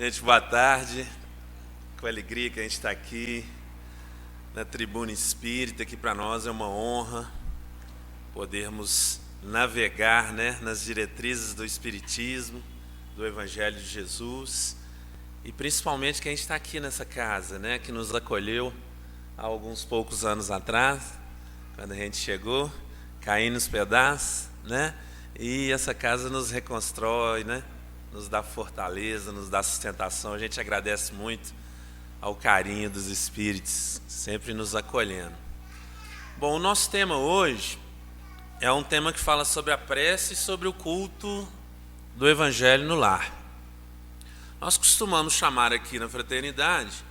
Gente, boa tarde. Com alegria que a gente está aqui na Tribuna Espírita, que para nós é uma honra podermos navegar, nas diretrizes do Espiritismo, do Evangelho de Jesus, e principalmente que a gente está aqui nessa casa, que nos acolheu há alguns poucos anos atrás, quando a gente chegou, caindo nos pedaços, e essa casa nos reconstrói, nos dá fortaleza, nos dá sustentação. A gente agradece muito ao carinho dos espíritos, sempre nos acolhendo. Bom, o nosso tema hoje é um tema que fala sobre a prece e sobre o culto do Evangelho no lar. Nós costumamos chamar aqui na fraternidade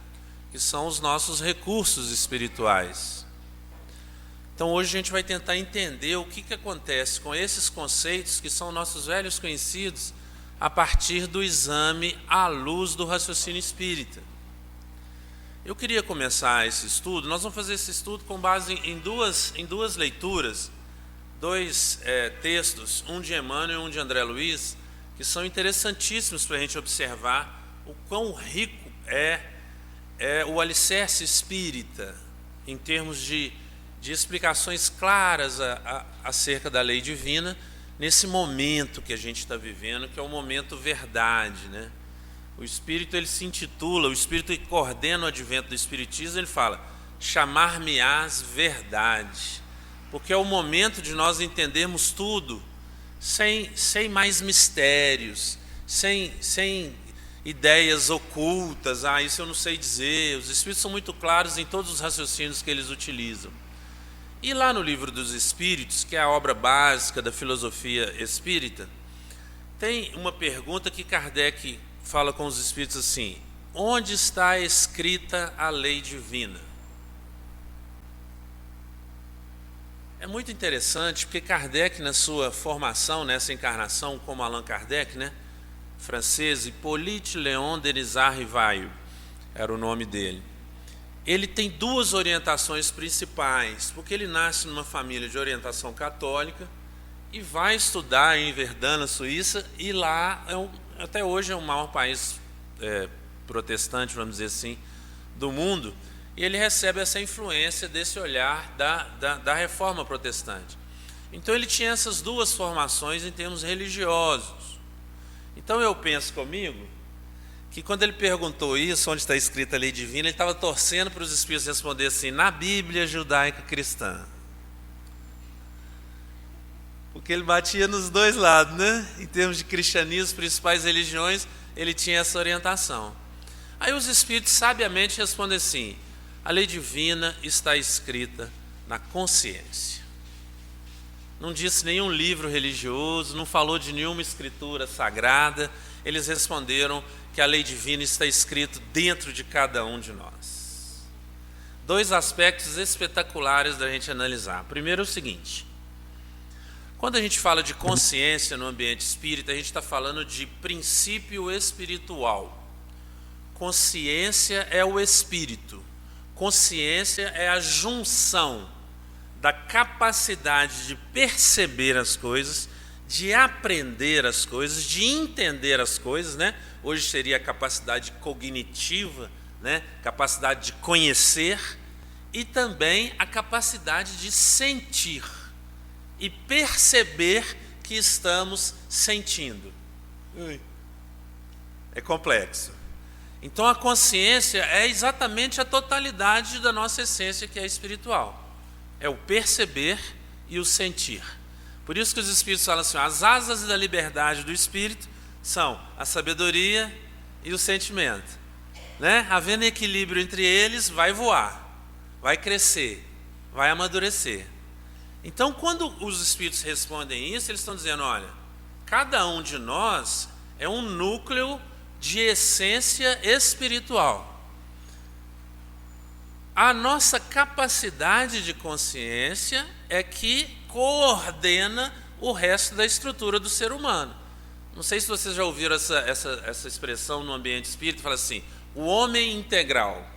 que são os nossos recursos espirituais. Então hoje a gente vai tentar entender o que acontece com esses conceitos que são nossos velhos conhecidos a partir do exame à luz do raciocínio espírita. Eu queria começar esse estudo. Nós vamos fazer esse estudo com base em duas leituras, dois textos, um de Emmanuel e um de André Luiz, que são interessantíssimos para a gente observar o quão rico é o alicerce espírita, em termos de explicações claras acerca da lei divina, nesse momento que a gente está vivendo, que é o momento verdade. O Espírito, ele se intitula, o Espírito que coordena o advento do Espiritismo, ele fala, chamar-me-ás verdade, porque é o momento de nós entendermos tudo, sem mais mistérios, sem ideias ocultas, isso eu não sei dizer. Os Espíritos são muito claros em todos os raciocínios que eles utilizam. E lá no Livro dos Espíritos, que é a obra básica da filosofia espírita, tem uma pergunta que Kardec fala com os Espíritos assim: onde está escrita a lei divina? É muito interessante, porque Kardec, na sua formação, nessa encarnação, como Allan Kardec, francês, Hippolyte Léon Denisard Rivail, era o nome dele. Ele tem duas orientações principais, porque ele nasce numa família de orientação católica e vai estudar em Verdun, na Suíça, e lá, até hoje, é o maior país protestante, vamos dizer assim, do mundo, e ele recebe essa influência desse olhar da reforma protestante. Então ele tinha essas duas formações em termos religiosos. Então eu penso comigo que quando ele perguntou isso, onde está escrita a lei divina, ele estava torcendo para os Espíritos responder assim, na Bíblia judaica cristã. Porque ele batia nos dois lados, em termos de cristianismo, principais religiões, ele tinha essa orientação. Aí os Espíritos sabiamente respondem assim, a lei divina está escrita na consciência. Não disse nenhum livro religioso, não falou de nenhuma escritura sagrada. Eles responderam que a lei divina está escrita dentro de cada um de nós. Dois aspectos espetaculares da gente analisar. Primeiro é o seguinte, quando a gente fala de consciência no ambiente espírita, a gente está falando de princípio espiritual. Consciência é o espírito. Consciência é a junção da capacidade de perceber as coisas, de aprender as coisas, de entender as coisas, Hoje seria a capacidade cognitiva, Capacidade de conhecer, e também a capacidade de sentir e perceber que estamos sentindo. É complexo. Então a consciência é exatamente a totalidade da nossa essência, que é espiritual. É o perceber e o sentir. Por isso que os Espíritos falam assim, as asas da liberdade do Espírito são a sabedoria e o sentimento. Havendo equilíbrio entre eles, vai voar, vai crescer, vai amadurecer. Então, quando os Espíritos respondem isso, eles estão dizendo, olha, cada um de nós é um núcleo de essência espiritual. A nossa capacidade de consciência é que coordena o resto da estrutura do ser humano. Não sei se vocês já ouviram essa expressão no ambiente espírita, fala assim, o homem integral.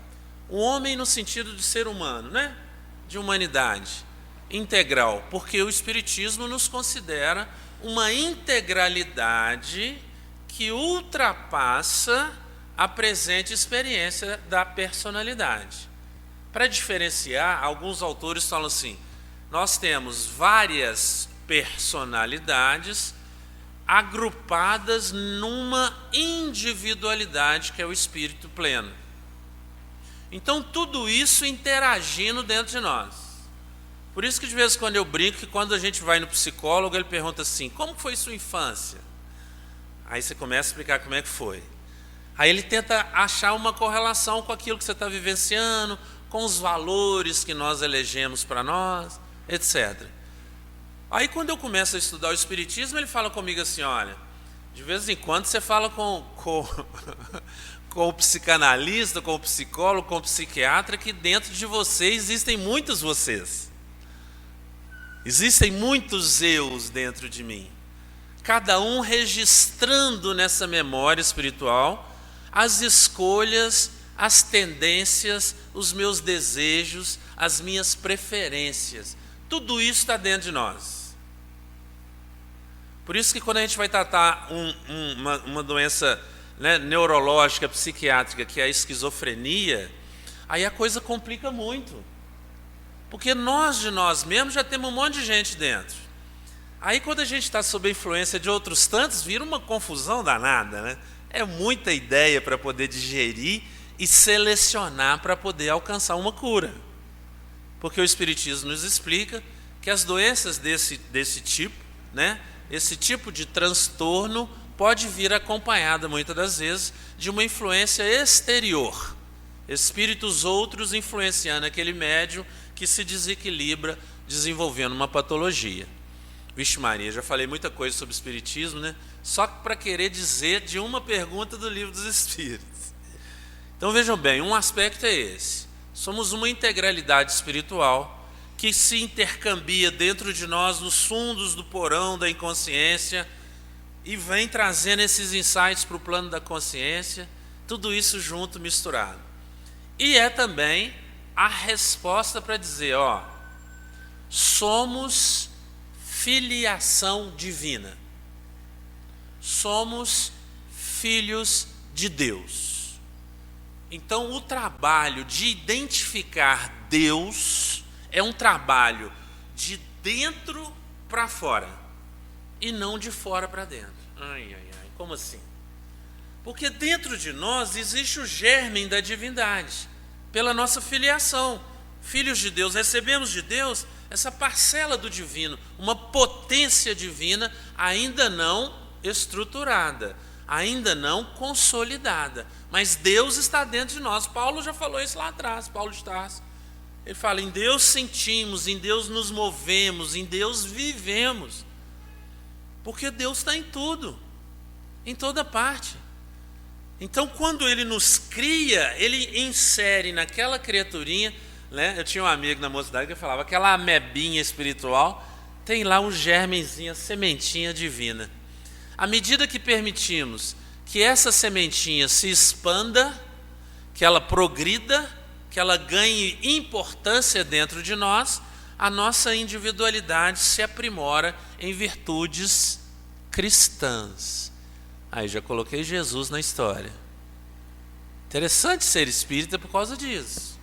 O homem no sentido de ser humano, de humanidade. Integral, porque o Espiritismo nos considera uma integralidade que ultrapassa a presente experiência da personalidade. Para diferenciar, alguns autores falam assim: nós temos várias personalidades agrupadas numa individualidade que é o espírito pleno. Então tudo isso interagindo dentro de nós. Por isso que de vez em quando eu brinco que quando a gente vai no psicólogo, ele pergunta assim: como foi sua infância? Aí você começa a explicar como é que foi. Aí ele tenta achar uma correlação com aquilo que você está vivenciando, com os valores que nós elegemos para nós, etc. Aí quando eu começo a estudar o Espiritismo, ele fala comigo assim: olha, de vez em quando você fala com o psicanalista, com o psicólogo, com o psiquiatra, que dentro de você existem muitos vocês. Existem muitos eus dentro de mim. Cada um registrando nessa memória espiritual as escolhas, as tendências, os meus desejos, as minhas preferências. Tudo isso está dentro de nós. Por isso que quando a gente vai tratar uma doença, né, neurológica, psiquiátrica, que é a esquizofrenia, aí a coisa complica muito. Porque nós de nós mesmos já temos um monte de gente dentro. Aí quando a gente está sob a influência de outros tantos, vira uma confusão danada, né? É muita ideia para poder digerir e selecionar para poder alcançar uma cura. Porque o Espiritismo nos explica que as doenças desse tipo, né, esse tipo de transtorno pode vir acompanhada, muitas das vezes, de uma influência exterior. Espíritos outros influenciando aquele médium que se desequilibra, desenvolvendo uma patologia. Vixe Maria, já falei muita coisa sobre Espiritismo, né? Só para querer dizer de uma pergunta do Livro dos Espíritos. Então vejam bem, um aspecto é esse. Somos uma integralidade espiritual que se intercambia dentro de nós, nos fundos do porão da inconsciência, e vem trazendo esses insights para o plano da consciência, tudo isso junto, misturado. E é também a resposta para dizer, ó, somos filiação divina. Somos filhos de Deus. Então, o trabalho de identificar Deus é um trabalho de dentro para fora e não de fora para dentro. Como assim? Porque dentro de nós existe o germe da divindade, pela nossa filiação. Filhos de Deus, recebemos de Deus essa parcela do divino, uma potência divina ainda não estruturada, ainda não consolidada, mas Deus está dentro de nós. Paulo já falou isso lá atrás, Paulo de Tarso. Ele fala: em Deus sentimos, em Deus nos movemos, em Deus vivemos, porque Deus está em tudo, em toda parte. Então, quando Ele nos cria, Ele insere naquela criaturinha, né? Eu tinha um amigo na mocidade que falava: aquela amebinha espiritual tem lá um germenzinho, a sementinha divina. À medida que permitimos que essa sementinha se expanda, que ela progrida, que ela ganhe importância dentro de nós, a nossa individualidade se aprimora em virtudes cristãs. Aí já coloquei Jesus na história. Interessante ser espírita por causa disso.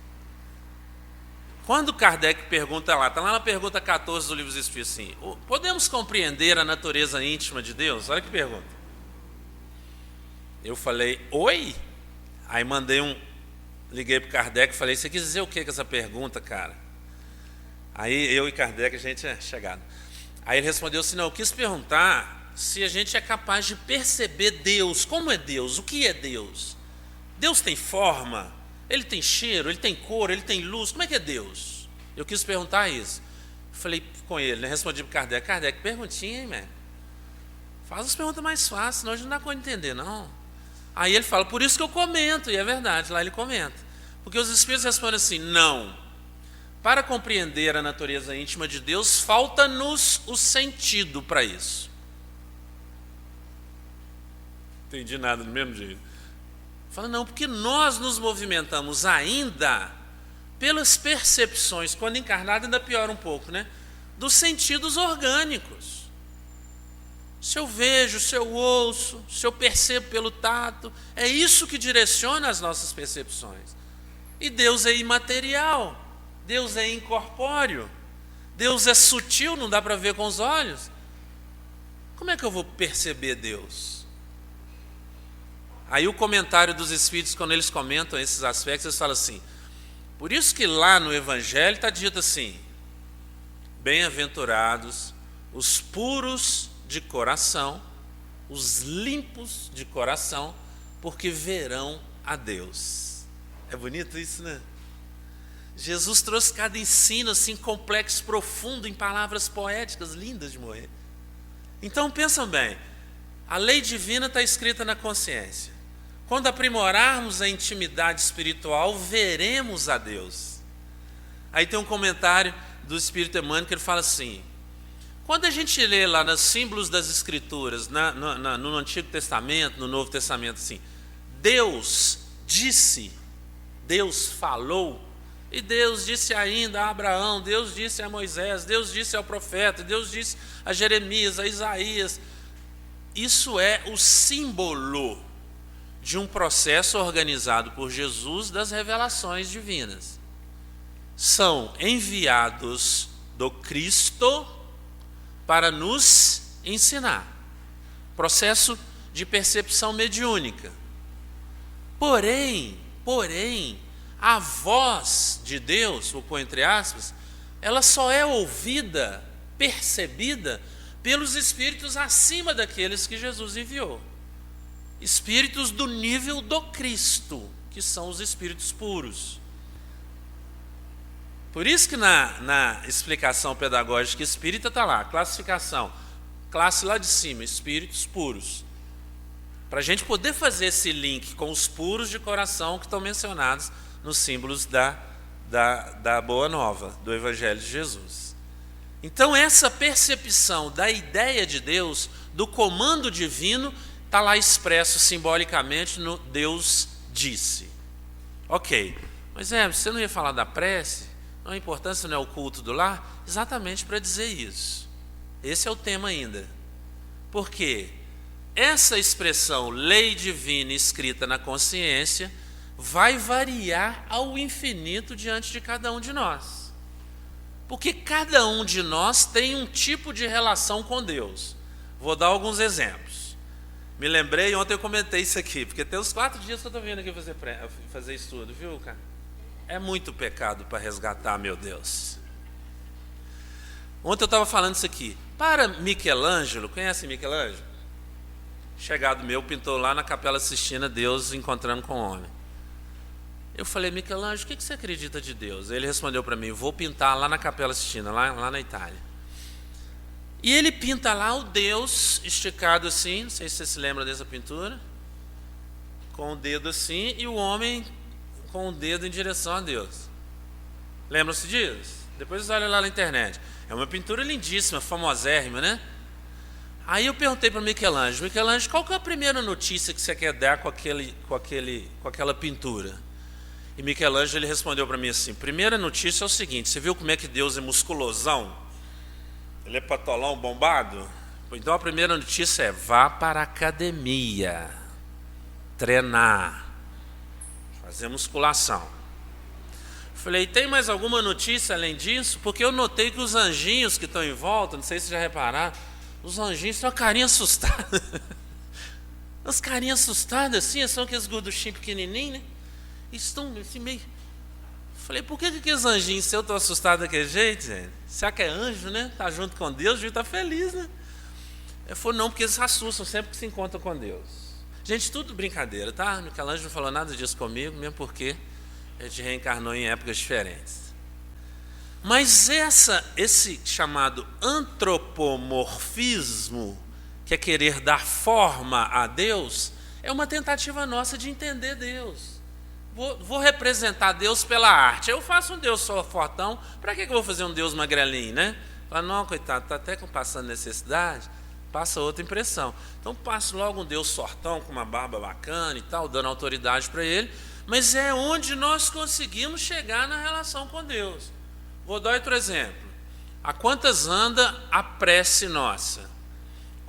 Quando Kardec pergunta lá, está lá na pergunta 14 do Livro dos Espíritos, assim: podemos compreender a natureza íntima de Deus? Olha que pergunta. Eu falei: oi? Aí liguei para o Kardec e falei: você quis dizer o que com essa pergunta, cara? Aí eu e Kardec, a gente é chegado. Aí ele respondeu assim: não, eu quis perguntar se a gente é capaz de perceber Deus. Como é Deus? O que é Deus? Deus tem forma? Ele tem cheiro? Ele tem cor? Ele tem luz? Como é que é Deus? Eu quis perguntar isso. Falei com ele, né? Respondi para o Kardec: Kardec, perguntinha, hein, man? Faz as perguntas mais fáceis, senão a gente não dá conta de entender, não. Aí ele fala: por isso que eu comento, e é verdade, lá ele comenta. Porque os Espíritos respondem assim: não. Para compreender a natureza íntima de Deus, falta-nos o sentido para isso. Entendi nada do mesmo jeito. Fala: não, porque nós nos movimentamos ainda pelas percepções, quando encarnado ainda piora um pouco, né? Dos sentidos orgânicos. se eu vejo, se eu ouço, se eu percebo pelo tato, é isso que direciona as nossas percepções. E Deus é imaterial, Deus é incorpóreo, Deus é sutil, não dá para ver com os olhos. Como é que eu vou perceber Deus? Aí o comentário dos Espíritos, quando eles comentam esses aspectos, eles falam assim, por isso que lá no Evangelho está dito assim, bem-aventurados os puros de coração, os limpos de coração, porque verão a Deus. É bonito isso, né? Jesus trouxe cada ensino assim complexo, profundo, em palavras poéticas, lindas de morrer. Então pensam bem, a lei divina está escrita na consciência. Quando aprimorarmos a intimidade espiritual, veremos a Deus. Aí tem um comentário do Espírito Emmanuel que ele fala assim, quando a gente lê lá nos símbolos das Escrituras, no Antigo Testamento, no Novo Testamento, assim, Deus disse, Deus falou, e Deus disse ainda a Abraão, Deus disse a Moisés, Deus disse ao profeta, Deus disse a Jeremias, a Isaías. Isso é o símbolo de um processo organizado por Jesus das revelações divinas. São enviados do Cristo para nos ensinar. Processo de percepção mediúnica. Porém, a voz de Deus, vou pôr entre aspas, ela só é ouvida, percebida pelos espíritos acima daqueles que Jesus enviou. Espíritos do nível do Cristo, que são os espíritos puros. Por isso que na explicação pedagógica espírita está lá, classificação, classe lá de cima, espíritos puros. Para a gente poder fazer esse link com os puros de coração que estão mencionados nos símbolos da Boa Nova, do Evangelho de Jesus. Então essa percepção da ideia de Deus, do comando divino, está lá expresso simbolicamente no Deus disse. Ok, mas você não ia falar da prece? Não, a importância não é o culto do lar? Exatamente para dizer isso. Esse é o tema ainda. Por quê? Essa expressão lei divina escrita na consciência vai variar ao infinito diante de cada um de nós. Porque cada um de nós tem um tipo de relação com Deus. Vou dar alguns exemplos. Me lembrei, ontem eu comentei isso aqui, porque tem uns 4 dias que eu estou vindo aqui fazer estudo, viu, cara? É muito pecado para resgatar, meu Deus. Ontem eu estava falando isso aqui. Para Michelangelo, conhece Michelangelo? Chegado meu, pintou lá na Capela Sistina Deus encontrando com o homem. Eu falei, Michelangelo, o que você acredita de Deus? Ele respondeu para mim, vou pintar lá na Capela Sistina, lá na Itália. E ele pinta lá o Deus esticado assim, não sei se você se lembra dessa pintura, com o dedo assim, e o homem com o dedo em direção a Deus. Lembram-se disso? Depois olha lá na internet. É uma pintura lindíssima, famosérrima, né? Aí eu perguntei para Michelangelo, qual que é a primeira notícia que você quer dar com aquela pintura? E Michelangelo ele respondeu para mim assim, primeira notícia é o seguinte, você viu como é que Deus é musculosão? Ele é patolão, bombado? Então a primeira notícia é, vá para a academia, treinar, fazer musculação. Falei, tem mais alguma notícia além disso? Porque eu notei que os anjinhos que estão em volta, não sei se já repararam, os anjinhos têm uma carinha assustada. As carinhas assustadas assim, são aqueles gorduchinhos pequenininhos, né? Estão assim meio... Falei, por que aqueles anjinhos seus estão assustados daquele jeito, gente? Será que é anjo, né? Está junto com Deus, devia estar feliz, né? Eu falei, não, porque eles se assustam sempre que se encontram com Deus. Gente, tudo brincadeira, tá? Michelangelo não falou nada disso comigo, mesmo porque a gente reencarnou em épocas diferentes. Mas esse chamado antropomorfismo, que é querer dar forma a Deus, é uma tentativa nossa de entender Deus. Vou representar Deus pela arte. Eu faço um Deus só fortão, para que eu vou fazer um Deus magrelinho, né? Fala, não, coitado, está até passando necessidade, passa outra impressão. Então passo logo um Deus fortão, com uma barba bacana e tal, dando autoridade para ele, mas é onde nós conseguimos chegar na relação com Deus. Vou dar outro exemplo. A quantas anda a prece nossa?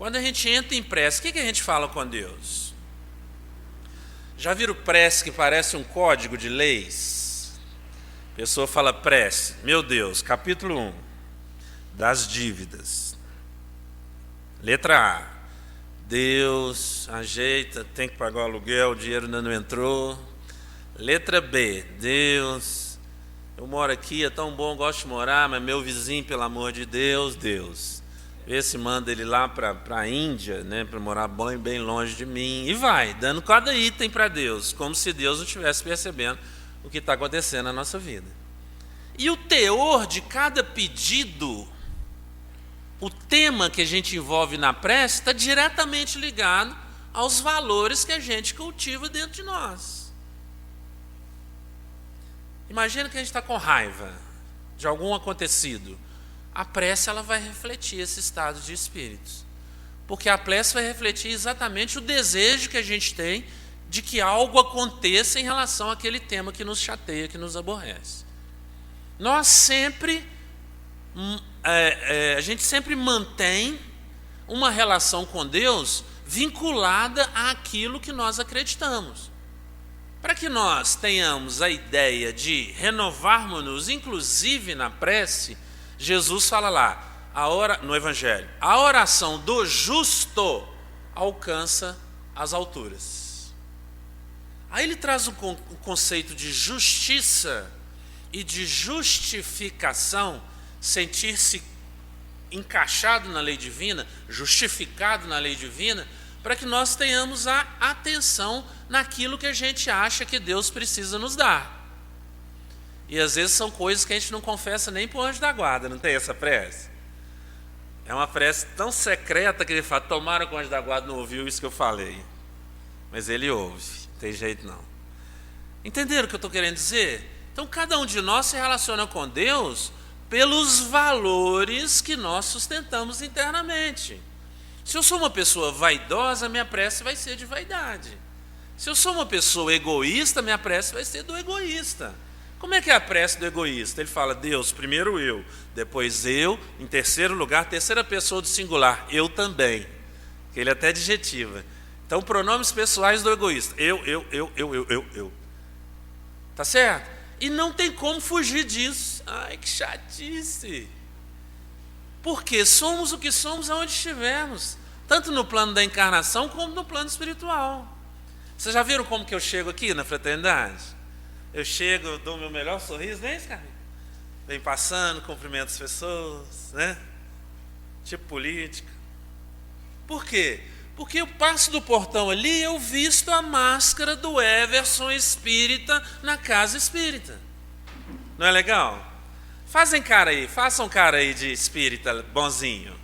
Quando a gente entra em prece, o que a gente fala com Deus? Já viram prece que parece um código de leis? A pessoa fala prece, meu Deus, capítulo 1, das dívidas. Letra A, Deus, ajeita, tem que pagar o aluguel, o dinheiro ainda não entrou. Letra B, Deus, eu moro aqui, é tão bom, gosto de morar, mas meu vizinho, pelo amor de Deus, Deus, vê se manda ele lá para a Índia, né, para morar bem longe de mim, e vai, dando cada item para Deus, como se Deus não estivesse percebendo o que está acontecendo na nossa vida. E o teor de cada pedido, o tema que a gente envolve na prece, está diretamente ligado aos valores que a gente cultiva dentro de nós. Imagina que a gente está com raiva de algum acontecido. A prece ela vai refletir esse estado de espíritos. Porque a prece vai refletir exatamente o desejo que a gente tem de que algo aconteça em relação àquele tema que nos chateia, que nos aborrece. Nós sempre, a gente sempre mantém uma relação com Deus vinculada àquilo que nós acreditamos. Para que nós tenhamos a ideia de renovarmos-nos, inclusive na prece, Jesus fala lá, no Evangelho, a oração do justo alcança as alturas. Aí ele traz o conceito de justiça e de justificação, sentir-se encaixado na lei divina, justificado na lei divina, para que nós tenhamos a atenção naquilo que a gente acha que Deus precisa nos dar. E às vezes são coisas que a gente não confessa nem para o anjo da guarda, não tem essa prece? É uma prece tão secreta que ele fala, tomara que o anjo da guarda não ouviu isso que eu falei. Mas ele ouve, não tem jeito não. Entenderam o que eu estou querendo dizer? Então cada um de nós se relaciona com Deus pelos valores que nós sustentamos internamente. Se eu sou uma pessoa vaidosa, minha prece vai ser de vaidade. Se eu sou uma pessoa egoísta, minha prece vai ser do egoísta. Como é que é a prece do egoísta? Ele fala, Deus, primeiro eu, depois eu, em terceiro lugar, terceira pessoa do singular, eu também. Que ele até adjetiva. Então, pronomes pessoais do egoísta. Eu. Tá certo? E não tem como fugir disso. Ai, que chatice. Porque somos o que somos aonde estivermos, tanto no plano da encarnação como no plano espiritual. Vocês já viram como que eu chego aqui na fraternidade? Eu chego, eu dou o meu melhor sorriso, nem isso, cara? Vem passando, cumprimento as pessoas, né? Tipo política. Por quê? Porque eu passo do portão ali e eu visto a máscara do Everson espírita na casa espírita. Não é legal? Façam cara aí de espírita bonzinho,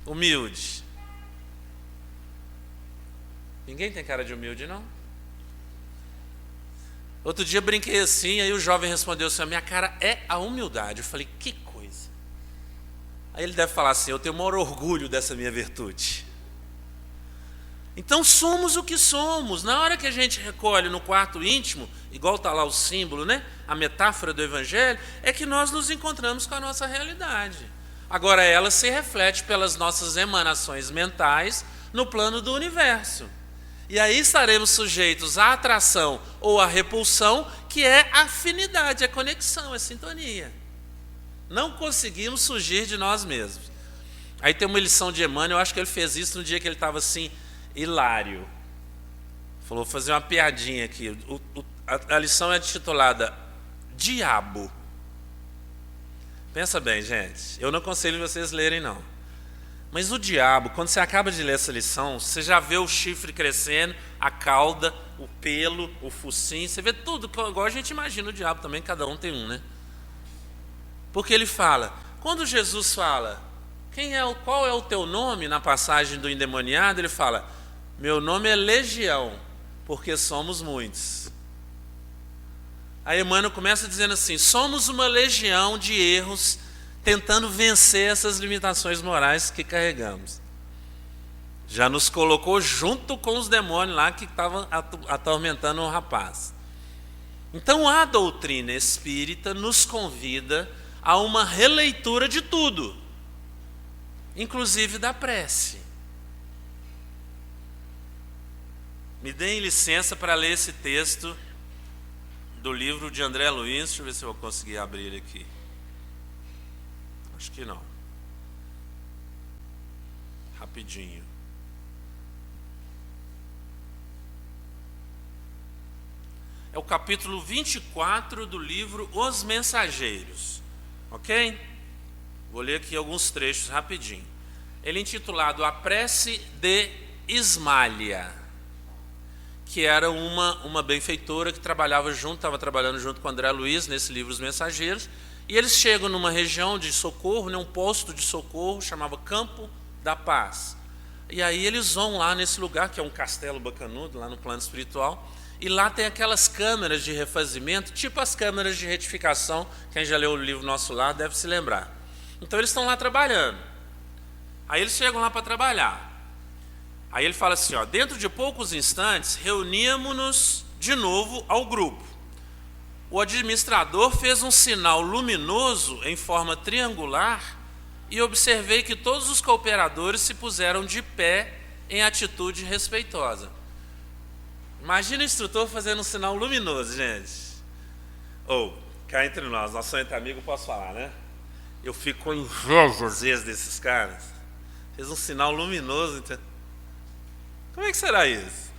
humilde. Ninguém tem cara de humilde, não? Outro dia brinquei assim, aí o jovem respondeu assim, a minha cara é a humildade. Eu falei, que coisa. Aí ele deve falar assim, eu tenho o maior orgulho dessa minha virtude. Então somos o que somos. Na hora que a gente recolhe no quarto íntimo, igual está lá o símbolo, né? A metáfora do Evangelho, é que nós nos encontramos com a nossa realidade. Agora ela se reflete pelas nossas emanações mentais no plano do universo. E aí estaremos sujeitos à atração ou à repulsão, que é a afinidade, a conexão, a sintonia. Não conseguimos fugir de nós mesmos. Aí tem uma lição de Emmanuel, eu acho que ele fez isso no dia que ele estava assim, hilário. Falou, vou fazer uma piadinha aqui. A lição é titulada Diabo. Pensa bem, gente. Eu não aconselho vocês lerem, não. Mas o diabo, quando você acaba de ler essa lição, você já vê o chifre crescendo, a cauda, o pelo, o focinho. Você vê tudo, igual a gente imagina o diabo também, cada um tem um, né? Porque ele fala, quando Jesus fala, qual é o teu nome, na passagem do endemoniado, ele fala, meu nome é Legião, porque somos muitos. Aí Emmanuel começa dizendo assim, somos uma legião de erros, tentando vencer essas limitações morais que carregamos. Já nos colocou junto com os demônios lá que estavam atormentando o rapaz. Então a doutrina espírita nos convida a uma releitura de tudo. inclusive da prece. Me deem licença para ler esse texto do livro de André Luiz. Deixa eu ver se eu vou conseguir abrir ele aqui. Acho que não. Rapidinho. É o capítulo 24 do livro Os Mensageiros. Ok? Vou ler aqui alguns trechos rapidinho. Ele é intitulado A Prece de Ismália, que era uma benfeitora que estava trabalhando junto com André Luiz nesse livro Os Mensageiros, e eles chegam numa região de socorro, num posto de socorro, chamava Campo da Paz. E aí eles vão lá nesse lugar, que é um castelo bacanudo, lá no plano espiritual, e lá tem aquelas câmeras de refazimento, tipo as câmeras de retificação, quem já leu o livro Nosso Lar deve se lembrar. Então eles estão lá trabalhando. Aí eles chegam lá para trabalhar. Aí ele fala assim, ó, dentro de poucos instantes, reuníamos-nos de novo ao grupo. O administrador fez um sinal luminoso em forma triangular e observei que todos os cooperadores se puseram de pé em atitude respeitosa. Imagina o instrutor fazendo um sinal luminoso, gente. Ou, cá entre nós somos entre amigos, posso falar, né? Eu fico com inveja às vezes desses caras. Fez um sinal luminoso, entendeu? Como é que será isso?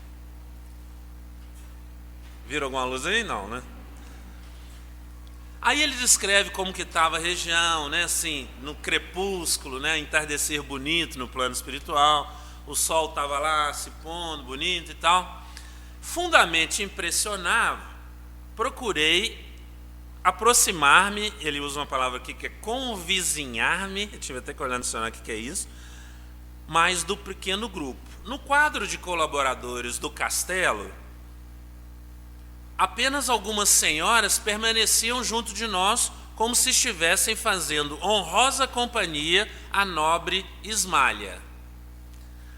Viram alguma luz aí? Não, né? Aí ele descreve como que estava a região, né? Assim, no crepúsculo, né? Entardecer bonito no plano espiritual. O sol estava lá se pondo, bonito e tal. Fundamente impressionado, procurei aproximar-me, ele usa uma palavra aqui que é convizinhar-me, eu tive até que olhar no dicionário o que é isso, mas do pequeno grupo. No quadro de colaboradores do castelo, apenas algumas senhoras permaneciam junto de nós, como se estivessem fazendo honrosa companhia à nobre Ismália.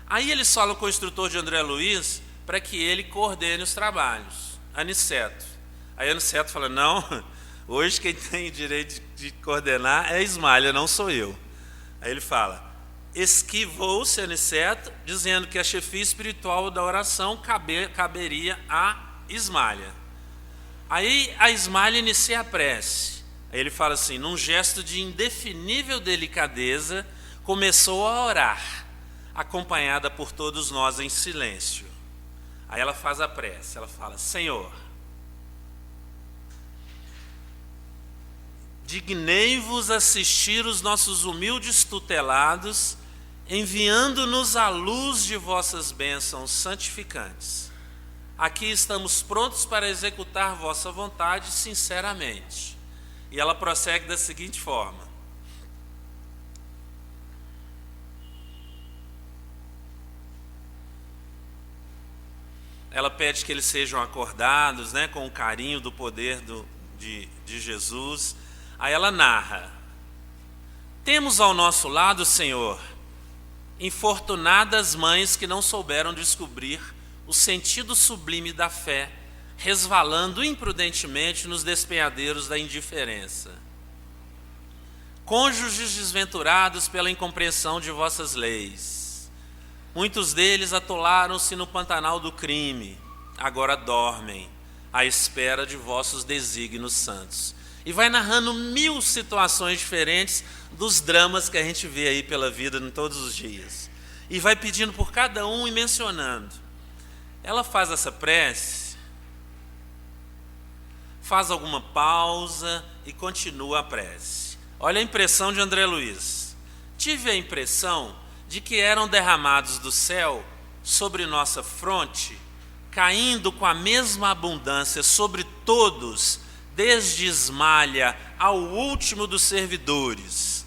Aí eles falam com o instrutor de André Luiz para que ele coordene os trabalhos, Aniceto. Aí Aniceto fala, não, hoje quem tem o direito de coordenar é Ismália, não sou eu. Aí ele fala, esquivou-se Aniceto, dizendo que a chefia espiritual da oração caberia a Ismália. Aí a Ismália inicia a prece. Aí ele fala assim, num gesto de indefinível delicadeza, começou a orar, acompanhada por todos nós em silêncio. Aí ela faz a prece, ela fala, Senhor, dignei-vos assistir os nossos humildes tutelados, enviando-nos à luz de vossas bênçãos santificantes. Aqui estamos prontos para executar vossa vontade sinceramente. E ela prossegue da seguinte forma. Ela pede que eles sejam acordados, né, com o carinho do poder de Jesus. Aí ela narra. Temos ao nosso lado, Senhor, infortunadas mães que não souberam descobrir o sentido sublime da fé, resvalando imprudentemente nos despenhadeiros da indiferença. Cônjuges desventurados pela incompreensão de vossas leis. Muitos deles atolaram-se no pantanal do crime, agora dormem, à espera de vossos desígnios santos. E vai narrando 1000 situações diferentes dos dramas que a gente vê aí pela vida em todos os dias. E vai pedindo por cada um e mencionando. Ela faz essa prece, faz alguma pausa e continua a prece. Olha a impressão de André Luiz. Tive a impressão de que eram derramados do céu sobre nossa fronte, caindo com a mesma abundância sobre todos, desde Ismália ao último dos servidores.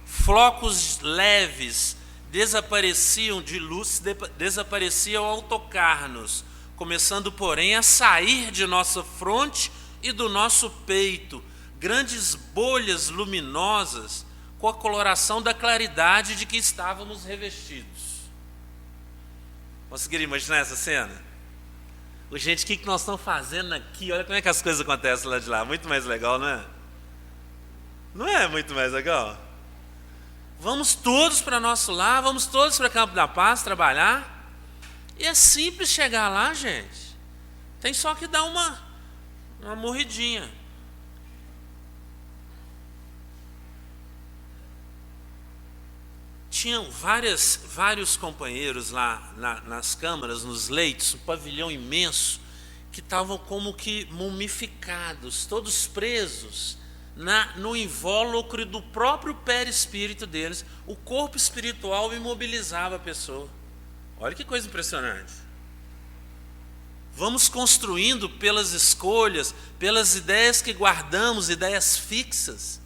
Flocos leves desapareciam de luz, desapareciam ao tocar-nos, começando, porém, a sair de nossa fronte e do nosso peito, grandes bolhas luminosas, com a coloração da claridade de que estávamos revestidos. Conseguiram imaginar essa cena? Gente, o que nós estamos fazendo aqui? Olha como é que as coisas acontecem lá de lá. Muito mais legal, não é? Não é muito mais legal? Vamos todos para nosso lar, vamos todos para Campo da Paz trabalhar. E é simples chegar lá, gente. Tem só que dar uma morridinha. Tinham vários companheiros lá nas câmaras, nos leitos, um pavilhão imenso, que estavam como que mumificados, todos presos no invólucro do próprio perispírito deles. O corpo espiritual imobilizava a pessoa. Olha que coisa impressionante. Vamos construindo pelas escolhas, pelas ideias que guardamos, ideias fixas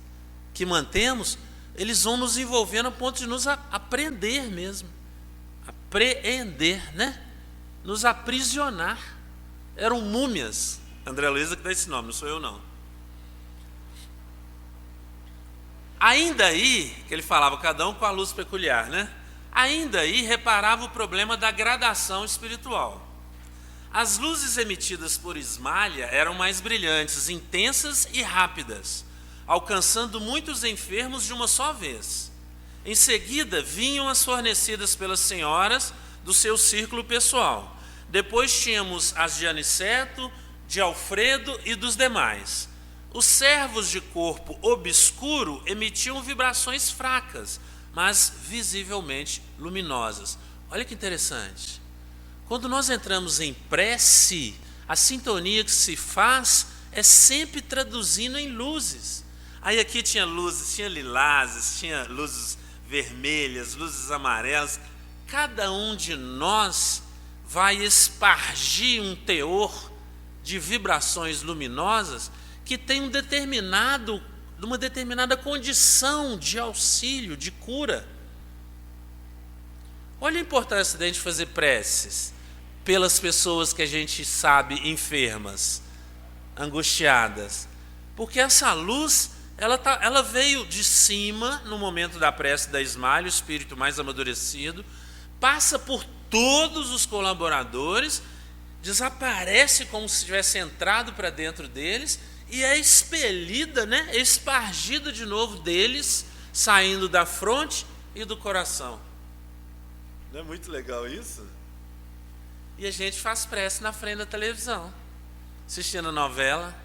que mantemos, eles vão nos envolvendo a ponto de nos apreender mesmo. Apreender, né? Nos aprisionar. Eram múmias. André Luiza que dá esse nome, não sou eu não. Ainda aí, que ele falava, cada um com a luz peculiar, né? Ainda aí reparava o problema da gradação espiritual. As luzes emitidas por Ismalha eram mais brilhantes, intensas e rápidas, alcançando muitos enfermos de uma só vez. Em seguida, vinham as fornecidas pelas senhoras do seu círculo pessoal. Depois tínhamos as de Aniceto, de Alfredo e dos demais. Os servos de corpo obscuro emitiam vibrações fracas, mas visivelmente luminosas. Olha que interessante. Quando nós entramos em prece, a sintonia que se faz é sempre traduzindo em luzes. Aí aqui tinha luzes, tinha lilazes, tinha luzes vermelhas, luzes amarelas. Cada um de nós vai espargir um teor de vibrações luminosas que tem uma determinada condição de auxílio, de cura. Olha a importância da gente fazer preces pelas pessoas que a gente sabe enfermas, angustiadas, porque essa luz ela veio de cima no momento da prece da Ismalha, o espírito mais amadurecido, passa por todos os colaboradores, desaparece como se tivesse entrado para dentro deles e é expelida, né, espargida de novo deles, saindo da fronte e do coração. Não é muito legal isso? E a gente faz prece na frente da televisão, assistindo a novela,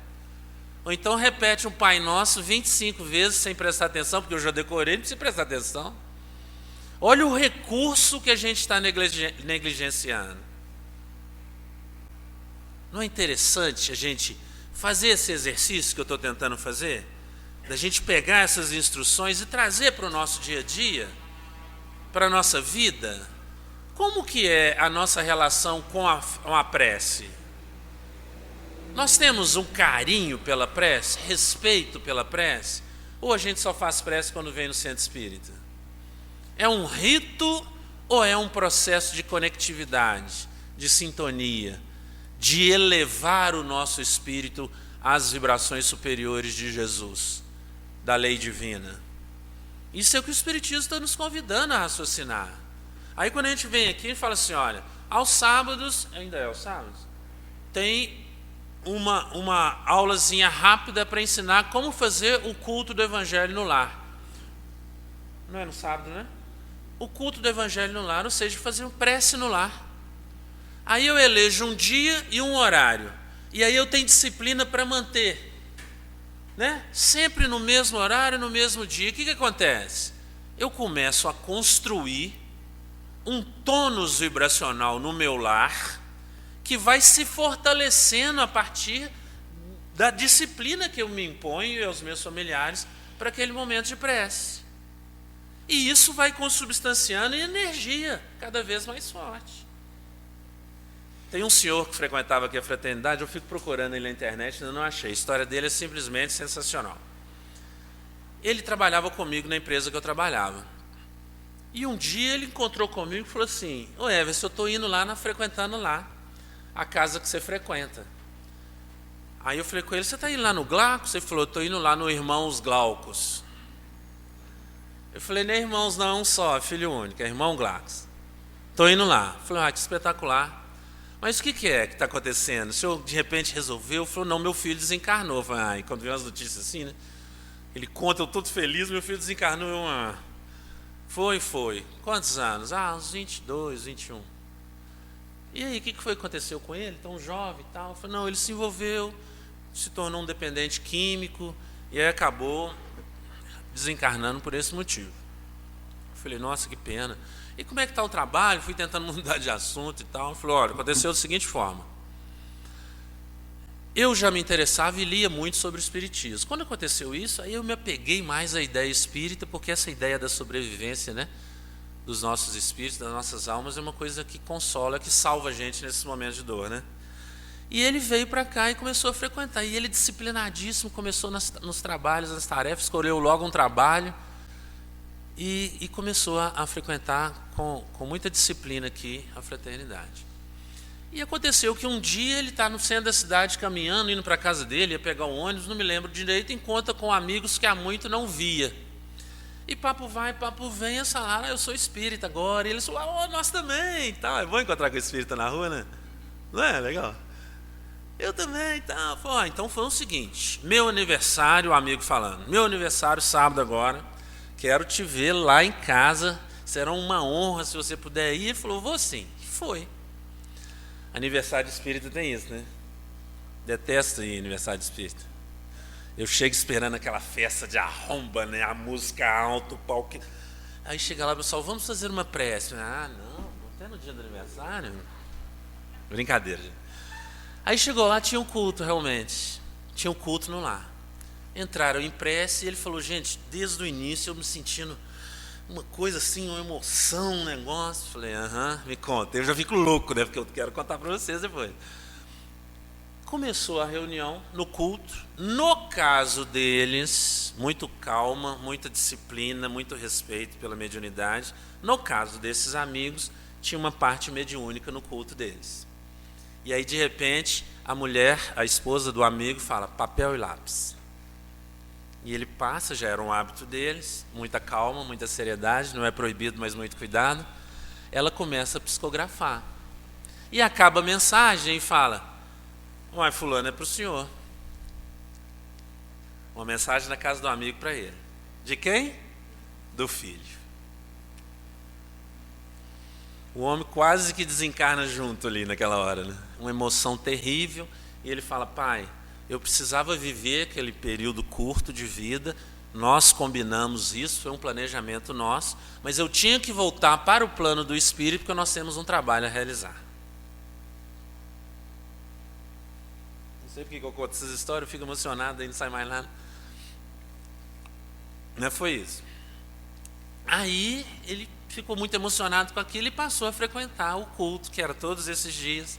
ou então repete um Pai Nosso 25 vezes sem prestar atenção, porque eu já decorei, não precisa prestar atenção. Olha o recurso que a gente está negligenciando. Não é interessante a gente fazer esse exercício que eu estou tentando fazer? Da gente pegar essas instruções e trazer para o nosso dia a dia, para a nossa vida? Como que é a nossa relação com a prece? Nós temos um carinho pela prece, respeito pela prece? Ou a gente só faz prece quando vem no centro espírita? É um rito ou é um processo de conectividade, de sintonia, de elevar o nosso espírito às vibrações superiores de Jesus, da lei divina? Isso é o que o Espiritismo está nos convidando a raciocinar. Aí quando a gente vem aqui e fala assim, olha, aos sábados, ainda é aos sábados, tem uma aulazinha rápida para ensinar como fazer o culto do Evangelho no lar. Não é no sábado, né? O culto do Evangelho no lar, ou seja, fazer um prece no lar. Aí eu elejo um dia e um horário. E aí eu tenho disciplina para manter, né? Sempre no mesmo horário, no mesmo dia. O que acontece? Eu começo a construir um tônus vibracional no meu lar que vai se fortalecendo a partir da disciplina que eu me imponho e aos meus familiares para aquele momento de prece. E isso vai consubstanciando em energia cada vez mais forte. Tem um senhor que frequentava aqui a fraternidade, eu fico procurando ele na internet, ainda não achei. A história dele é simplesmente sensacional. Ele trabalhava comigo na empresa que eu trabalhava. E um dia ele encontrou comigo e falou assim, ô Everson, eu estou indo lá, frequentando lá, a casa que você frequenta. Aí eu falei com ele, você está indo lá no Glaucos? Ele falou, estou indo lá no Irmãos Glaucos. Eu falei, não é irmãos não, é um só, é filho único, é irmão Glaucos. Estou indo lá. Eu falei, que espetacular. Mas o que é que está acontecendo? O senhor de repente resolveu? Falou, não, meu filho desencarnou. Eu falei, e quando veio as notícias assim, né? Ele conta, eu todo feliz, meu filho desencarnou. Foi. Quantos anos? Uns 22, 21. E aí, o que foi que aconteceu com ele? Tão jovem e tal. Eu falei, não, ele se envolveu, se tornou um dependente químico e aí acabou desencarnando por esse motivo. Eu falei, nossa, que pena. E como é que está o trabalho? Fui tentando mudar de assunto e tal. Eu falei, olha, aconteceu da seguinte forma. Eu já me interessava e lia muito sobre o espiritismo. Quando aconteceu isso, aí eu me apeguei mais à ideia espírita, porque essa ideia da sobrevivência, né, dos nossos espíritos, das nossas almas, é uma coisa que consola, que salva a gente nesses momentos de dor, né? E ele veio para cá e começou a frequentar. E ele, disciplinadíssimo, começou nos trabalhos, nas tarefas, escolheu logo um trabalho e começou a frequentar com muita disciplina aqui a fraternidade. E aconteceu que um dia ele está no centro da cidade caminhando, indo para a casa dele, ia pegar um ônibus, não me lembro direito, encontra com amigos que há muito não via. E papo vai, papo vem, essa lá, eu sou espírita agora. E eles falaram, nós também. Tal. É bom encontrar com espírita na rua, né? Não é? Legal. Eu também. Tal. Então foi o seguinte, meu aniversário, o amigo falando, meu aniversário sábado agora, quero te ver lá em casa, será uma honra se você puder ir. Ele falou, vou sim. Foi. Aniversário de espírita tem isso, né? Detesto ir aniversário de espírita. Eu chego esperando aquela festa de arromba, né? A música alta, o palco. Aí chega lá, pessoal, vamos fazer uma prece. Não, até no dia do aniversário. Brincadeira, gente. Aí chegou lá, tinha um culto realmente. Tinha um culto no lar. Entraram em prece e ele falou, gente, desde o início eu me sentindo uma coisa assim, uma emoção, um negócio. Falei, me conta. Eu já fico louco, né? Porque eu quero contar para vocês depois. Começou a reunião no culto. No caso deles, muito calma, muita disciplina, muito respeito pela mediunidade. No caso desses amigos, tinha uma parte mediúnica no culto deles. E aí, de repente, a mulher, a esposa do amigo, fala, papel e lápis. E ele passa, já era um hábito deles, muita calma, muita seriedade, não é proibido, mas muito cuidado. Ela começa a psicografar. E acaba a mensagem e fala, fulano, é para o senhor. Uma mensagem na casa do amigo para ele. De quem? Do filho. O homem quase que desencarna junto ali naquela hora, né? Uma emoção terrível. E ele fala, pai, eu precisava viver aquele período curto de vida, nós combinamos isso, foi um planejamento nosso, mas eu tinha que voltar para o plano do espírito, porque nós temos um trabalho a realizar. Não sei porque eu conto essas histórias, eu fico emocionado, aí não sai mais nada. Não foi isso. Aí ele ficou muito emocionado com aquilo e passou a frequentar o culto, que era todos esses dias,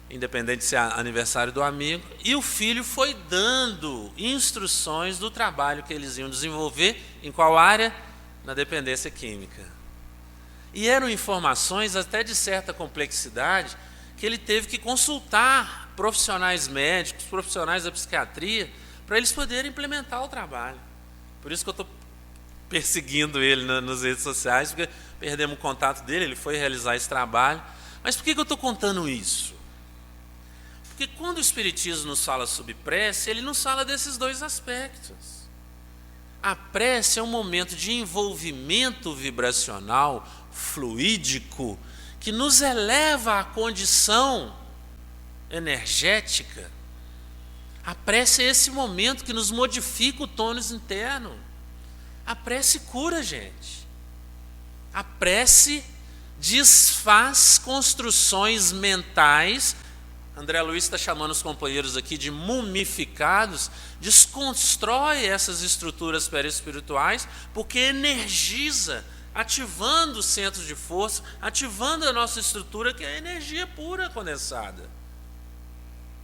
independente se é aniversário do amigo, e o filho foi dando instruções do trabalho que eles iam desenvolver, em qual área? Na dependência química. E eram informações até de certa complexidade, que ele teve que consultar profissionais médicos, profissionais da psiquiatria, para eles poderem implementar o trabalho. Por isso que eu estou perseguindo ele nas redes sociais, porque perdemos o contato dele, ele foi realizar esse trabalho. Mas por que eu estou contando isso? Porque quando o Espiritismo nos fala sobre prece, ele nos fala desses dois aspectos. A prece é um momento de envolvimento vibracional, fluídico, que nos eleva à condição energética. A prece é esse momento que nos modifica o tônus interno. A prece cura a gente. A prece desfaz construções mentais. André Luiz está chamando os companheiros aqui de mumificados, desconstrói essas estruturas perispirituais, porque energiza, ativando os centros de força, ativando a nossa estrutura, que é a energia pura condensada.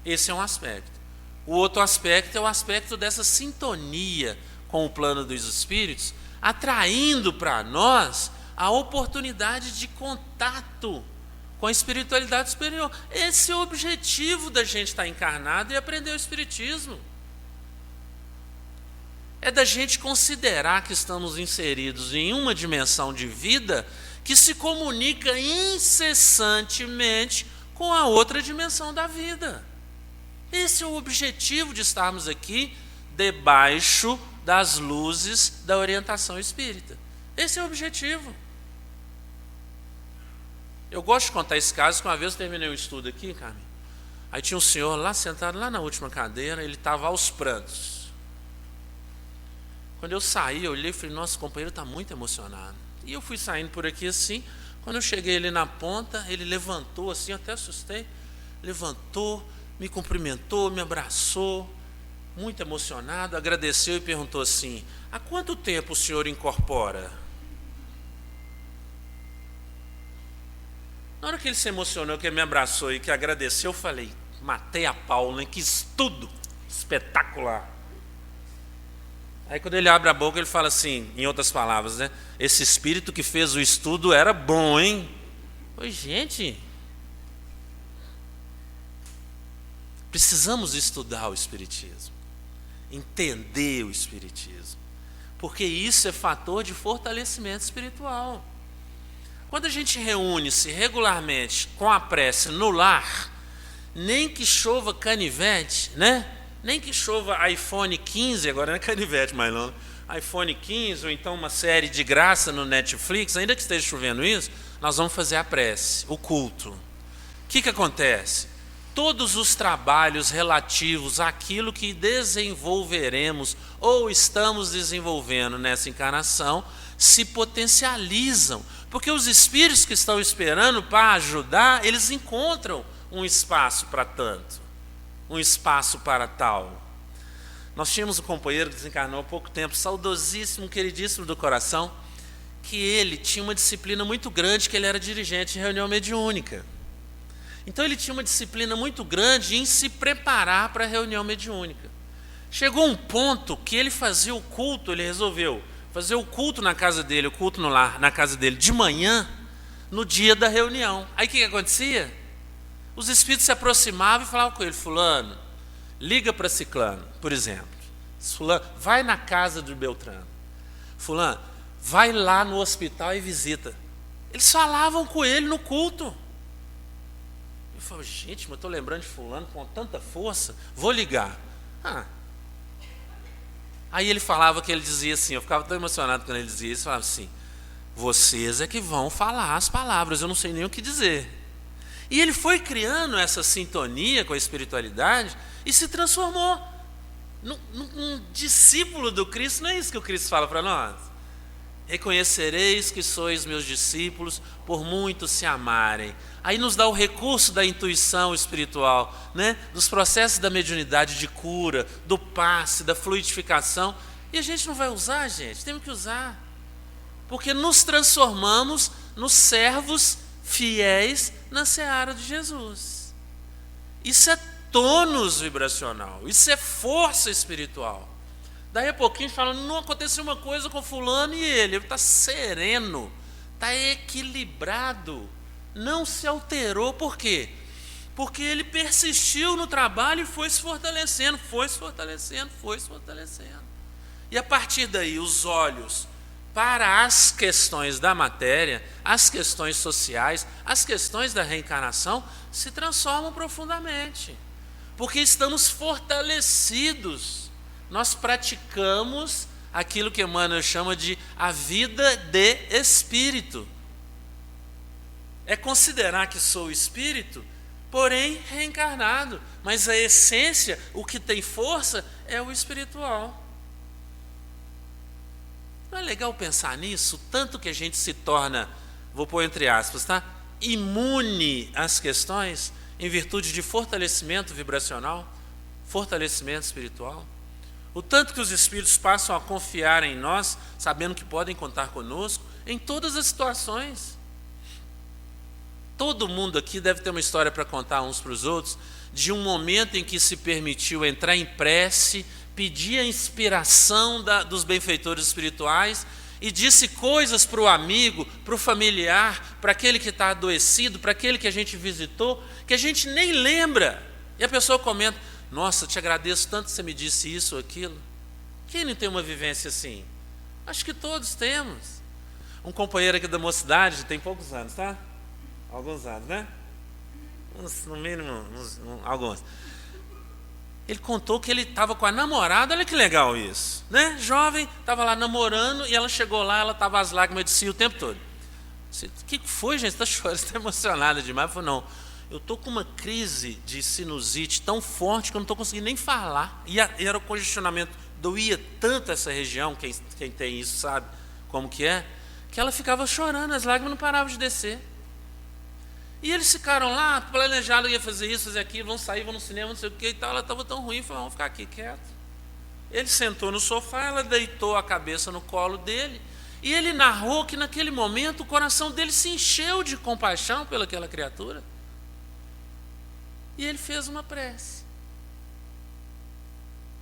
Esse é um aspecto. O outro aspecto é o aspecto dessa sintonia com o plano dos espíritos, atraindo para nós a oportunidade de contato com a espiritualidade superior. Esse é o objetivo da gente estar encarnado e aprender o espiritismo. É da gente considerar que estamos inseridos em uma dimensão de vida que se comunica incessantemente com a outra dimensão da vida. Esse é o objetivo de estarmos aqui debaixo das luzes da orientação espírita. Esse é o objetivo. Eu gosto de contar esse caso, que uma vez eu terminei um estudo aqui, Carmen. Aí tinha um senhor lá sentado lá na última cadeira, ele estava aos prantos. Quando eu saí, eu olhei e falei, nossa, o companheiro está muito emocionado. E eu fui saindo por aqui assim, quando eu cheguei ali na ponta, ele levantou assim, eu até assustei, levantou, me cumprimentou, me abraçou, muito emocionado, agradeceu e perguntou assim, há quanto tempo o senhor incorpora? Na hora que ele se emocionou, que ele me abraçou e que agradeceu, eu falei, matei a pau, né? Que estudo espetacular. Aí quando ele abre a boca, ele fala assim, em outras palavras, né? Esse espírito que fez o estudo era bom, hein? Oi, gente. Precisamos estudar o espiritismo, entender o espiritismo, porque isso é fator de fortalecimento espiritual. Quando a gente reúne-se regularmente com a prece no lar, nem que chova canivete, né? Nem que chova iPhone 15, agora não é canivete mais não, iPhone 15, ou então uma série de graça no Netflix, ainda que esteja chovendo isso, nós vamos fazer a prece, o culto. O que acontece? Todos os trabalhos relativos àquilo que desenvolveremos ou estamos desenvolvendo nessa encarnação se potencializam, porque os espíritos que estão esperando para ajudar, eles encontram um espaço para tanto, um espaço para tal. Nós tínhamos um companheiro que desencarnou há pouco tempo, saudosíssimo, queridíssimo do coração, que ele tinha uma disciplina muito grande, que ele era dirigente de reunião mediúnica. Então ele tinha uma disciplina muito grande em se preparar para a reunião mediúnica. Chegou um ponto que ele fazia o culto, ele resolveu fazer o culto na casa dele, o culto no lar, na casa dele, de manhã, no dia da reunião. Aí o que acontecia? Os espíritos se aproximavam e falavam com ele, fulano, liga para ciclano, por exemplo. Fulano, vai na casa do Beltrano. Fulano, vai lá no hospital e visita. Eles falavam com ele no culto. Eu falei, gente, mas eu estou lembrando de fulano com tanta força, vou ligar. Aí ele falava que ele dizia assim, eu ficava tão emocionado quando ele dizia isso, falava assim, vocês é que vão falar as palavras, eu não sei nem o que dizer. E ele foi criando essa sintonia com a espiritualidade e se transformou num discípulo do Cristo. Não é isso que o Cristo fala para nós? Reconhecereis que sois meus discípulos, por muito se amarem. Aí nos dá o recurso da intuição espiritual, né? Dos processos da mediunidade de cura, do passe, da fluidificação. E a gente não vai usar, gente, temos que usar. Porque nos transformamos nos servos fiéis na seara de Jesus. Isso é tônus vibracional, isso é força espiritual. Daí a pouquinho fala, não aconteceu uma coisa com fulano e ele está sereno, está equilibrado, não se alterou. Por quê? Porque ele persistiu no trabalho e foi se fortalecendo, foi se fortalecendo, foi se fortalecendo. E a partir daí os olhos para as questões da matéria, as questões sociais, as questões da reencarnação se transformam profundamente, porque estamos fortalecidos. Nós praticamos aquilo que Emmanuel chama de a vida de espírito. É considerar que sou espírito, porém reencarnado, mas a essência, o que tem força, é o espiritual. Não é legal pensar nisso? Tanto que a gente se torna, vou pôr entre aspas, tá? Imune às questões em virtude de fortalecimento vibracional, fortalecimento espiritual. O tanto que os espíritos passam a confiar em nós, sabendo que podem contar conosco em todas as situações. Todo mundo aqui deve ter uma história para contar uns para os outros, de um momento em que se permitiu entrar em prece, pedir a inspiração dos benfeitores espirituais e disse coisas para o amigo, para o familiar, para aquele que está adoecido, para aquele que a gente visitou, que a gente nem lembra. E a pessoa comenta, nossa, te agradeço tanto que você me disse isso ou aquilo. Quem não tem uma vivência assim? Acho que todos temos. Um companheiro aqui da mocidade, tem poucos anos, tá? Alguns anos, né? No mínimo, alguns. Ele contou que ele estava com a namorada, olha que legal isso, né? Jovem, estava lá namorando, e ela chegou lá, ela estava as lágrimas de si o tempo todo. O que foi, gente? Você está chorando, você está emocionada demais? Eu falei, não, eu estou com uma crise de sinusite tão forte que eu não estou conseguindo nem falar. E era o congestionamento, doía tanto essa região, quem tem isso sabe como que é, que ela ficava chorando, as lágrimas não paravam de descer. E eles ficaram lá, planejaram, ia fazer isso, fazer aquilo, vão sair, vão no cinema, não sei o que e tal. Ela estava tão ruim, falou, vamos ficar aqui quieto. Ele sentou no sofá, ela deitou a cabeça no colo dele, e ele narrou que naquele momento o coração dele se encheu de compaixão pelaquela criatura. E ele fez uma prece.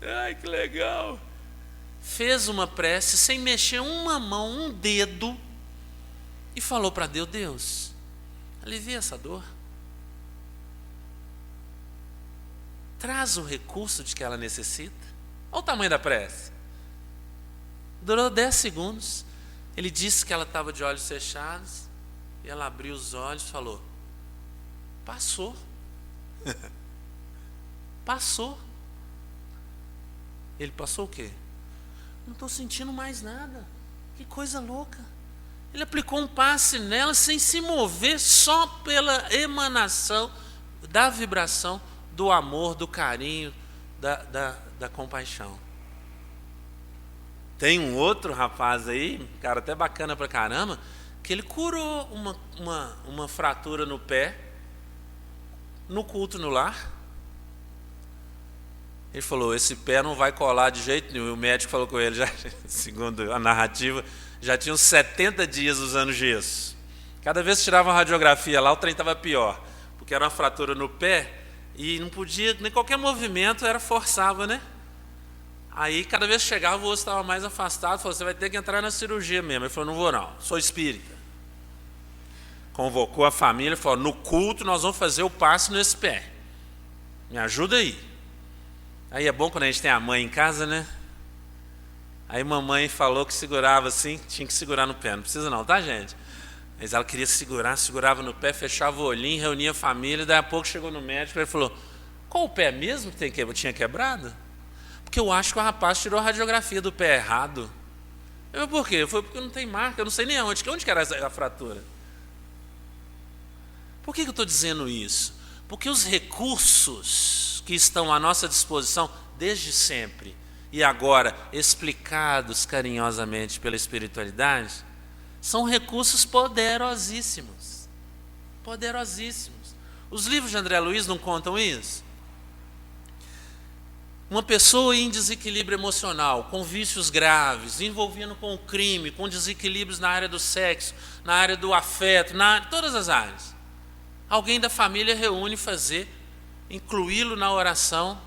Ai, que legal! Fez uma prece sem mexer uma mão, um dedo, e falou para Deus, Deus, alivia essa dor. Traz o recurso de que ela necessita. Olha o tamanho da prece. Durou 10 segundos. Ele disse que ela estava de olhos fechados. E ela abriu os olhos e falou, passou. Passou. Ele passou o quê? Não estou sentindo mais nada. Que coisa louca. Ele aplicou um passe nela sem se mover, só pela emanação da vibração, do amor, do carinho, da compaixão. Tem um outro rapaz aí, cara até bacana pra caramba, que ele curou uma fratura no pé, no culto no lar. Ele falou, esse pé não vai colar de jeito nenhum. O médico falou com ele, já, segundo a narrativa, já tinha uns 70 dias usando gesso. Cada vez que tirava uma radiografia lá, o trem estava pior, porque era uma fratura no pé e não podia, nem qualquer movimento forçava, né? Aí, cada vez que chegava, o osso estava mais afastado, falou, você vai ter que entrar na cirurgia mesmo. Ele falou, não vou não, sou espírita. Convocou a família, falou, no culto nós vamos fazer o passe nesse pé. Me ajuda aí. Aí é bom quando a gente tem a mãe em casa, né? Aí mamãe falou que segurava assim, tinha que segurar no pé. Não precisa não, tá, gente? Mas ela queria segurar, segurava no pé, fechava o olhinho, reunia a família. Daí a pouco chegou no médico e ele falou, qual o pé mesmo que tinha quebrado? Porque eu acho que o rapaz tirou a radiografia do pé errado. Eu, por quê? Foi porque não tem marca, eu não sei nem onde que era a fratura. Por que eu estou dizendo isso? Porque os recursos que estão à nossa disposição desde sempre e agora explicados carinhosamente pela espiritualidade, são recursos poderosíssimos. Poderosíssimos. Os livros de André Luiz não contam isso? Uma pessoa em desequilíbrio emocional, com vícios graves, envolvendo com o crime, com desequilíbrios na área do sexo, na área do afeto, todas as áreas. Alguém da família reúne incluí-lo na oração,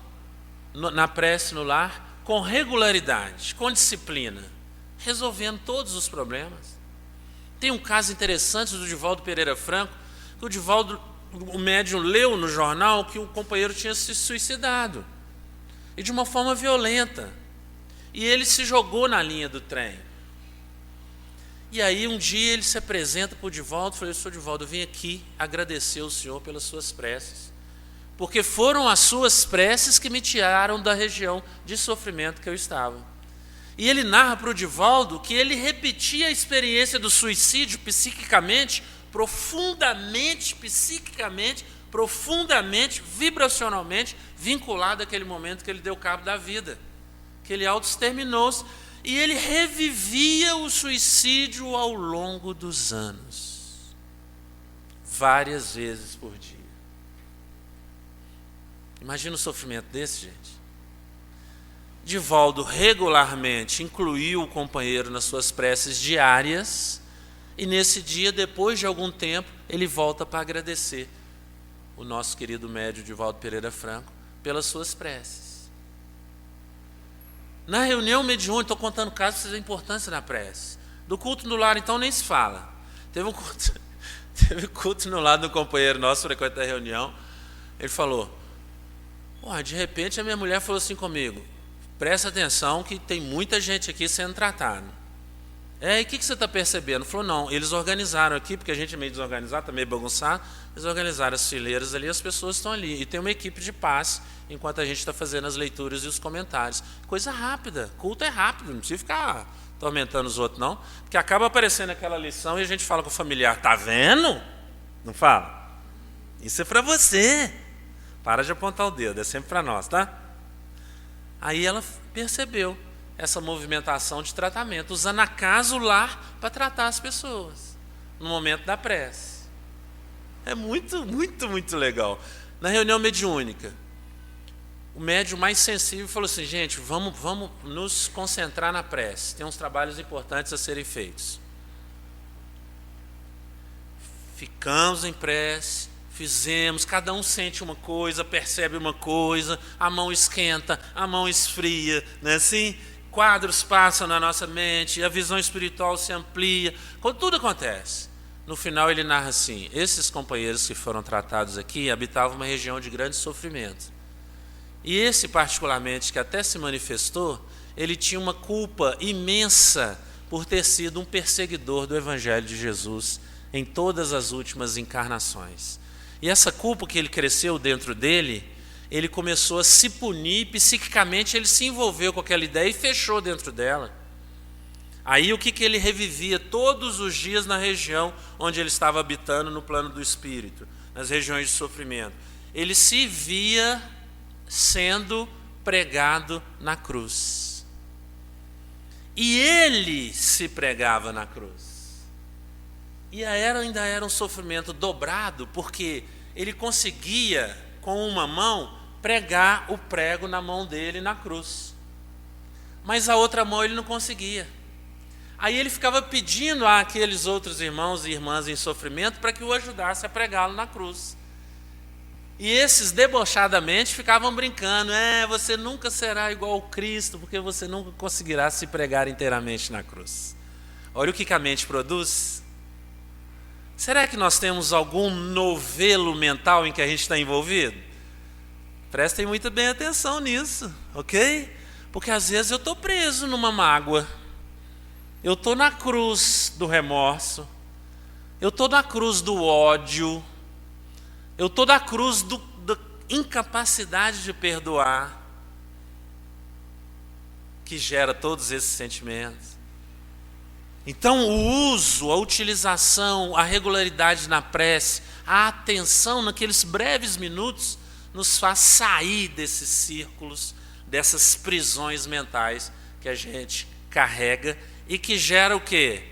na prece no lar, com regularidade, com disciplina, resolvendo todos os problemas. Tem um caso interessante do Divaldo Pereira Franco, que o médium leu no jornal que o companheiro tinha se suicidado. E de uma forma violenta. E ele se jogou na linha do trem. E aí um dia ele se apresenta para o Divaldo e falou, Sr. Divaldo, eu vim aqui agradecer ao senhor pelas suas preces. Porque foram as suas preces que me tiraram da região de sofrimento que eu estava. E ele narra para o Divaldo que ele repetia a experiência do suicídio psiquicamente, profundamente, vibracionalmente, vinculado àquele momento que ele deu cabo da vida, que ele autoexterminou-se, e ele revivia o suicídio ao longo dos anos, várias vezes por dia. Imagina o sofrimento desse, gente. Divaldo regularmente incluiu o companheiro nas suas preces diárias, e nesse dia, depois de algum tempo, ele volta para agradecer o nosso querido médium Divaldo Pereira Franco pelas suas preces. Na reunião mediúnica, estou contando casos para vocês a importância da prece. Do culto no lar, então, nem se fala. Teve culto no lar do companheiro nosso, frequente da reunião. Ele falou, de repente a minha mulher falou assim comigo, presta atenção que tem muita gente aqui sendo tratada. E o que você está percebendo? Falou, não, eles organizaram aqui, porque a gente é meio desorganizado, está meio bagunçado, eles organizaram as fileiras ali, as pessoas estão ali. E tem uma equipe de passe, enquanto a gente está fazendo as leituras e os comentários. Coisa rápida, culto é rápido, não precisa ficar atormentando os outros, não. Porque acaba aparecendo aquela lição e a gente fala com o familiar, tá vendo? Não fala? Isso é para você. Para de apontar o dedo, é sempre para nós, tá? Aí ela percebeu essa movimentação de tratamento, usando a casa, o lar, para tratar as pessoas, no momento da prece. É muito, muito, muito legal. Na reunião mediúnica, o médium mais sensível falou assim, gente, vamos nos concentrar na prece, tem uns trabalhos importantes a serem feitos. Ficamos em prece, fizemos, cada um sente uma coisa, percebe uma coisa, a mão esquenta, a mão esfria, não é assim? Quadros passam na nossa mente, a visão espiritual se amplia, tudo acontece. No final ele narra assim, esses companheiros que foram tratados aqui habitavam uma região de grande sofrimento. E esse particularmente, que até se manifestou, ele tinha uma culpa imensa por ter sido um perseguidor do Evangelho de Jesus em todas as últimas encarnações. E essa culpa que ele cresceu dentro dele, ele começou a se punir, psiquicamente ele se envolveu com aquela ideia e fechou dentro dela. Aí o que ele revivia todos os dias na região onde ele estava habitando no plano do espírito, nas regiões de sofrimento? Ele se via sendo pregado na cruz. E ele se pregava na cruz. E ainda era um sofrimento dobrado, porque ele conseguia, com uma mão, pregar o prego na mão dele na cruz. Mas a outra mão ele não conseguia. Aí ele ficava pedindo àqueles outros irmãos e irmãs em sofrimento para que o ajudasse a pregá-lo na cruz. E esses debochadamente ficavam brincando, você nunca será igual ao Cristo, porque você nunca conseguirá se pregar inteiramente na cruz. Olha o que a mente produz. Será que nós temos algum novelo mental em que a gente está envolvido? Prestem muito bem atenção nisso, ok? Porque às vezes eu estou preso numa mágoa, eu estou na cruz do remorso, eu estou na cruz do ódio, eu estou na cruz da incapacidade de perdoar, que gera todos esses sentimentos. Então o uso, a utilização, a regularidade na prece, a atenção naqueles breves minutos nos faz sair desses círculos, dessas prisões mentais que a gente carrega e que gera o quê?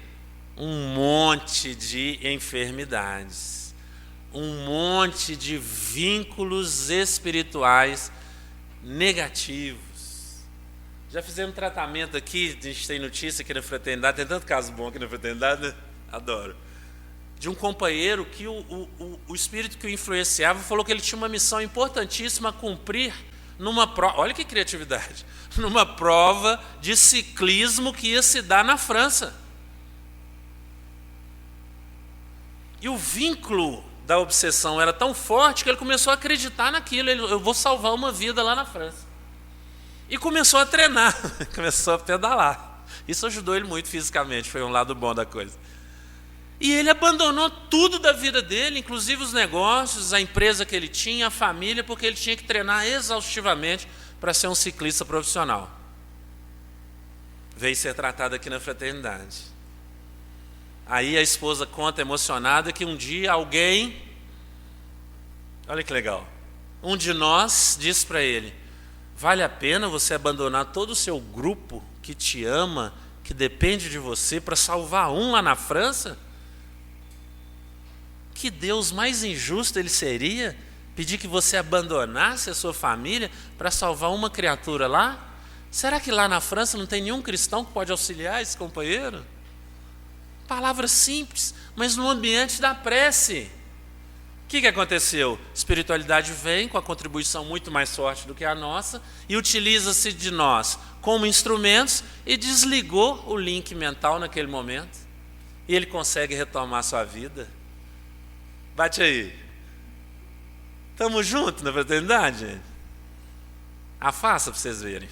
Um monte de enfermidades, um monte de vínculos espirituais negativos. Já fizemos tratamento aqui, a gente tem notícia aqui na Fraternidade, tem tanto caso bom aqui na Fraternidade, né? Adoro. De um companheiro que o espírito que o influenciava falou que ele tinha uma missão importantíssima a cumprir numa prova, olha que criatividade, numa prova de ciclismo que ia se dar na França. E o vínculo da obsessão era tão forte que ele começou a acreditar naquilo, eu vou salvar uma vida lá na França. E começou a treinar, começou a pedalar. Isso ajudou ele muito fisicamente, foi um lado bom da coisa. E ele abandonou tudo da vida dele, inclusive os negócios, a empresa que ele tinha, a família, porque ele tinha que treinar exaustivamente para ser um ciclista profissional. Veio ser tratado aqui na Fraternidade. Aí a esposa conta emocionada que um dia alguém, olha que legal, um de nós disse para ele, vale a pena você abandonar todo o seu grupo que te ama, que depende de você, para salvar um lá na França? Que Deus mais injusto ele seria pedir que você abandonasse a sua família para salvar uma criatura lá? Será que lá na França não tem nenhum cristão que pode auxiliar esse companheiro? Palavras simples, mas no ambiente da prece. O que aconteceu? Espiritualidade vem com a contribuição muito mais forte do que a nossa e utiliza-se de nós como instrumentos e desligou o link mental naquele momento. E ele consegue retomar sua vida. Bate aí. Estamos juntos na fraternidade, gente? Afasta para vocês verem.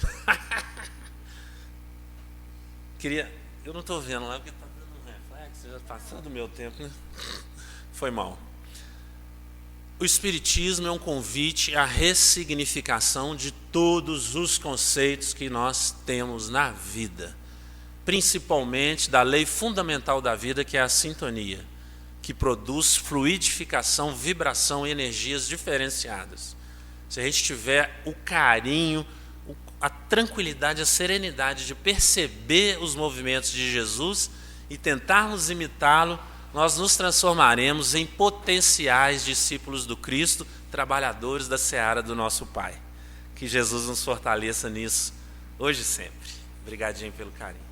Eu não estou vendo lá porque está dando um reflexo, já passou do meu tempo, né? Foi mal. O Espiritismo é um convite à ressignificação de todos os conceitos que nós temos na vida, principalmente da lei fundamental da vida, que é a sintonia, que produz fluidificação, vibração e energias diferenciadas. Se a gente tiver o carinho, a tranquilidade, a serenidade de perceber os movimentos de Jesus e tentarmos imitá-lo, nós nos transformaremos em potenciais discípulos do Cristo, trabalhadores da seara do nosso Pai. Que Jesus nos fortaleça nisso, hoje e sempre. Obrigadinho pelo carinho.